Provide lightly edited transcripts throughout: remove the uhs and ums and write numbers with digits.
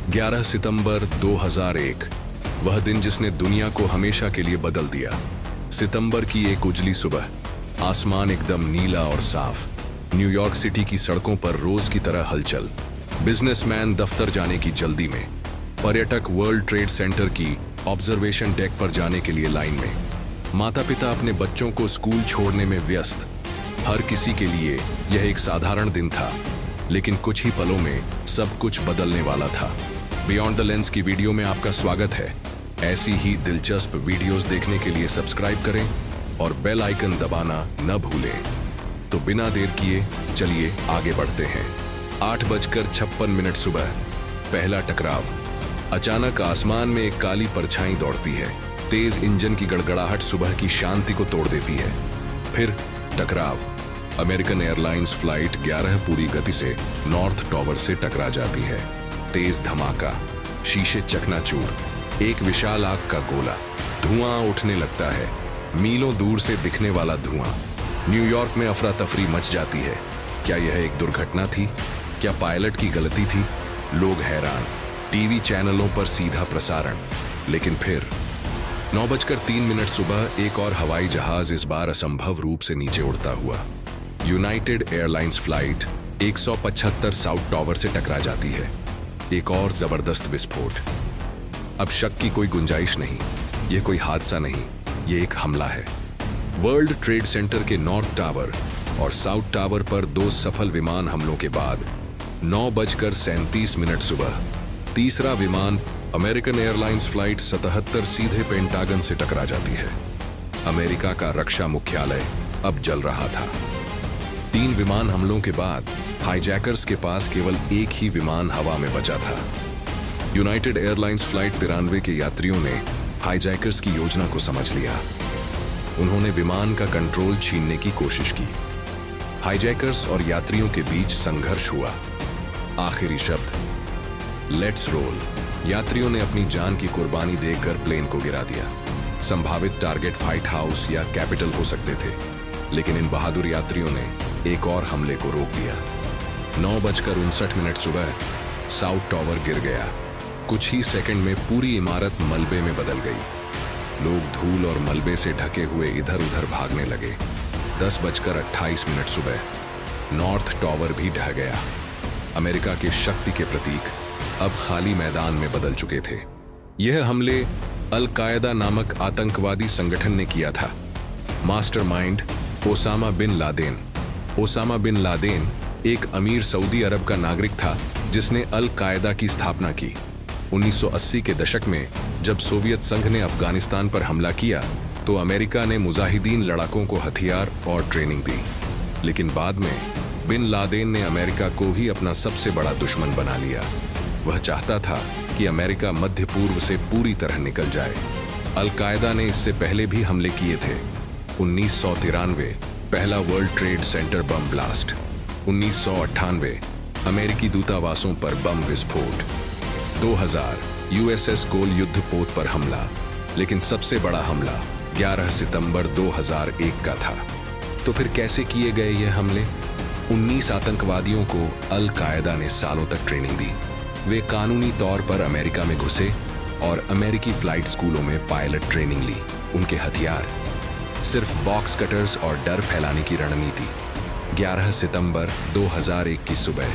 11 सितंबर 2001, वह दिन जिसने दुनिया को हमेशा के लिए बदल दिया। सितंबर की एक उजली सुबह, आसमान एकदम नीला और साफ। न्यूयॉर्क सिटी की सड़कों पर रोज की तरह हलचल। बिजनेसमैन दफ्तर जाने की जल्दी में, पर्यटक वर्ल्ड ट्रेड सेंटर की ऑब्जर्वेशन डेक पर जाने के लिए लाइन में, माता पिता अपने बच्चों को स्कूल छोड़ने में व्यस्त। हर किसी के लिए यह एक साधारण दिन था, लेकिन कुछ ही पलों में सब कुछ बदलने वाला था। बियॉन्ड द लेंस की वीडियो में आपका स्वागत है। ऐसी ही दिलचस्प वीडियोस देखने के लिए सब्सक्राइब करें और बेल आइकन दबाना न भूलें। तो बिना देर किए चलिए आगे बढ़ते हैं। 8:56 सुबह, पहला टकराव। अचानक आसमान में एक काली परछाई दौड़ती है। तेज इंजन की गड़गड़ाहट सुबह की शांति को तोड़ देती है। फिर टकराव। अमेरिकन एयरलाइंस फ्लाइट 11 पूरी गति से नॉर्थ टॉवर से टकरा जाती है। तेज धमाका, शीशे चकनाचूर, एक विशाल आग का गोला, धुआं उठने लगता है, मीलों दूर से दिखने वाला धुआं। न्यूयॉर्क में अफरा तफरी मच जाती है। क्या यह एक दुर्घटना थी? क्या पायलट की गलती थी? लोग हैरान। टीवी चैनलों पर सीधा प्रसारण। लेकिन फिर 9:03 सुबह एक और हवाई जहाज, इस बार असंभव रूप से नीचे उड़ता हुआ। United airlines flight 175 south tower से टकरा जाती है। एक और जबरदस्त विस्फोट। अब शक की कोई गुंजाइश नहीं, यह कोई हादसा नहीं, यह एक हमला है। वर्ल्ड ट्रेड सेंटर के नॉर्थ टावर और साउथ टावर पर दो सफल विमान हमलों के बाद 9:37 सुबह तीसरा विमान, अमेरिकन एयरलाइंस फ्लाइट 77 सीधे पेंटागन से टकरा जाती है। अमेरिका का रक्षा मुख्यालय अब जल रहा था। 3 विमान हमलों के बाद हाईजैकर्स के पास केवल एक ही विमान हवा में बचा था। यूनाइटेड एयरलाइंस फ्लाइट 93 के यात्रियों ने हाईजैकर्स की योजना को समझ लिया। उन्होंने विमान का कंट्रोल छीनने की कोशिश की। हाईजैकर्स और यात्रियों के बीच संघर्ष हुआ। आखिरी शब्द, लेट्स रोल। यात्रियों ने अपनी जान की कुर्बानी देकर प्लेन को गिरा दिया। संभावित टारगेट व्हाइट हाउस या कैपिटल हो सकते थे, लेकिन इन बहादुर यात्रियों ने एक और हमले को रोक दिया। 9:59 सुबह साउथ टॉवर गिर गया। कुछ ही सेकंड में पूरी इमारत मलबे में बदल गई। लोग धूल और मलबे से ढके हुए इधर उधर भागने लगे। 10:28 सुबह नॉर्थ टॉवर भी ढह गया। अमेरिका की शक्ति के प्रतीक अब खाली मैदान में बदल चुके थे। यह हमले अल कायदा नामक आतंकवादी संगठन ने किया था। Mastermind Osama bin Laden. Osama bin Laden एक अमीर सऊदी अरब का नागरिक था जिसने अल कायदा की स्थापना की। 1980 के दशक में जब सोवियत संघ ने अफगानिस्तान पर हमला किया तो अमेरिका ने मुजाहिदीन लड़ाकों को हथियार और ट्रेनिंग दी। लेकिन बाद में बिन लादेन ने अमेरिका को ही अपना सबसे बड़ा दुश्मन बना लिया। वह चाहता था कि अमेरिका मध्य पूर्व से पूरी तरह निकल जाए। अल कायदा ने इससे पहले भी हमले किए थे। 1993 पहला world trade centre bomb blast. 1998 अमेरिकी दूतावासों पर बम विस्फोट। 2000 यूएसएस कोल युद्ध पोत पर हमला। लेकिन सबसे बड़ा हमला 11 सितंबर 2001 का था। तो फिर कैसे किए गए ये हमले? 19 आतंकवादियों को अल कायदा ने सालों तक ट्रेनिंग दी। वे कानूनी तौर पर अमेरिका में घुसे और अमेरिकी फ्लाइट स्कूलों में पायलट ट्रेनिंग ली। उनके हथियार सिर्फ बॉक्स कटर्स और डर फैलाने की रणनीति। 11 सितंबर 2001 की सुबह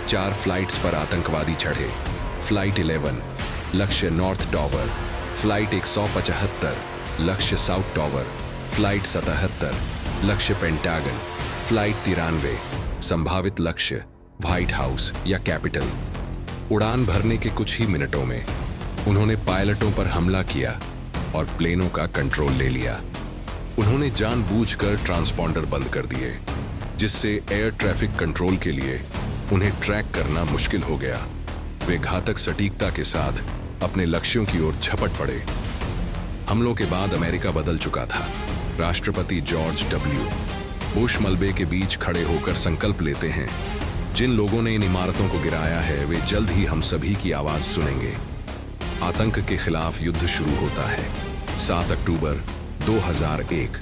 4 फ्लाइट्स पर आतंकवादी चढ़े। फ्लाइट 11 लक्ष्य नॉर्थ टॉवर, फ्लाइट 175 लक्ष्य साउथ टॉवर, फ्लाइट 77 लक्ष्य पेंटागन, फ्लाइट 93 संभावित लक्ष्य व्हाइट हाउस या कैपिटल। उड़ान भरने के कुछ ही मिनटों में उन्होंने पायलटों पर हमला किया और प्लेनों का कंट्रोल ले लिया। उन्होंने जानबूझकर ट्रांसपॉन्डर बंद कर दिए, जिससे एयर ट्रैफिक कंट्रोल के लिए उन्हें ट्रैक करना मुश्किल हो गया। वे घातक सटीकता के साथ अपने लक्ष्यों की ओर झपट पड़े। हमलों के बाद अमेरिका बदल चुका था। राष्ट्रपति जॉर्ज डब्ल्यू बुश मलबे के बीच खड़े होकर संकल्प लेते हैं, जिन लोगों ने इन इमारतों को गिराया है वे जल्द ही हम सभी की आवाज सुनेंगे। आतंक के खिलाफ युद्ध शुरू होता है। 7 अक्टूबर 2001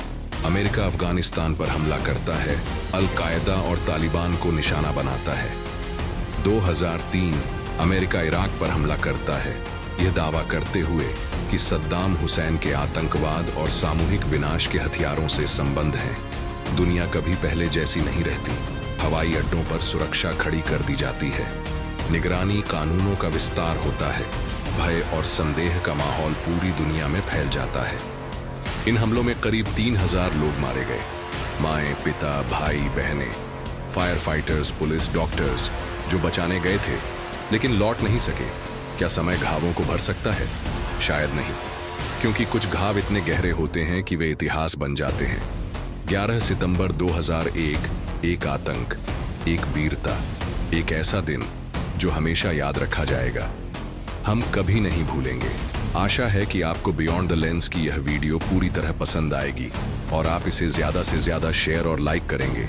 अमेरिका अफगानिस्तान पर हमला करता है, अल कायदा और तालिबान को निशाना बनाता है। 2003 अमेरिका इराक पर हमला करता है, यह दावा करते हुए कि सद्दाम हुसैन के आतंकवाद और सामूहिक विनाश के हथियारों से संबंध है। दुनिया कभी पहले जैसी नहीं रहती। हवाई अड्डों पर सुरक्षा खड़ी कर दी जाती है। निगरानी कानूनों का विस्तार होता है। भय और संदेह का माहौल पूरी दुनिया में फैल जाता है। इन हमलों में करीब 3000 लोग मारे गए। माएं, पिता, भाई, बहनें, फायर फाइटर्स, पुलिस, डॉक्टर्स जो बचाने गए थे लेकिन लौट नहीं सके। क्या समय घावों को भर सकता है? शायद नहीं, क्योंकि कुछ घाव इतने गहरे होते हैं कि वे इतिहास बन जाते हैं। 11 सितंबर 2001, एक आतंक, एक वीरता, एक ऐसा दिन जो हमेशा याद रखा जाएगा। हम कभी नहीं भूलेंगे। आशा है कि आपको बियॉन्ड द लेंस की यह वीडियो पूरी तरह पसंद आएगी और आप इसे ज्यादा से ज्यादा शेयर और लाइक करेंगे।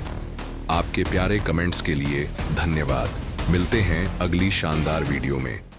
आपके प्यारे कमेंट्स के लिए धन्यवाद। मिलते हैं अगली शानदार वीडियो में।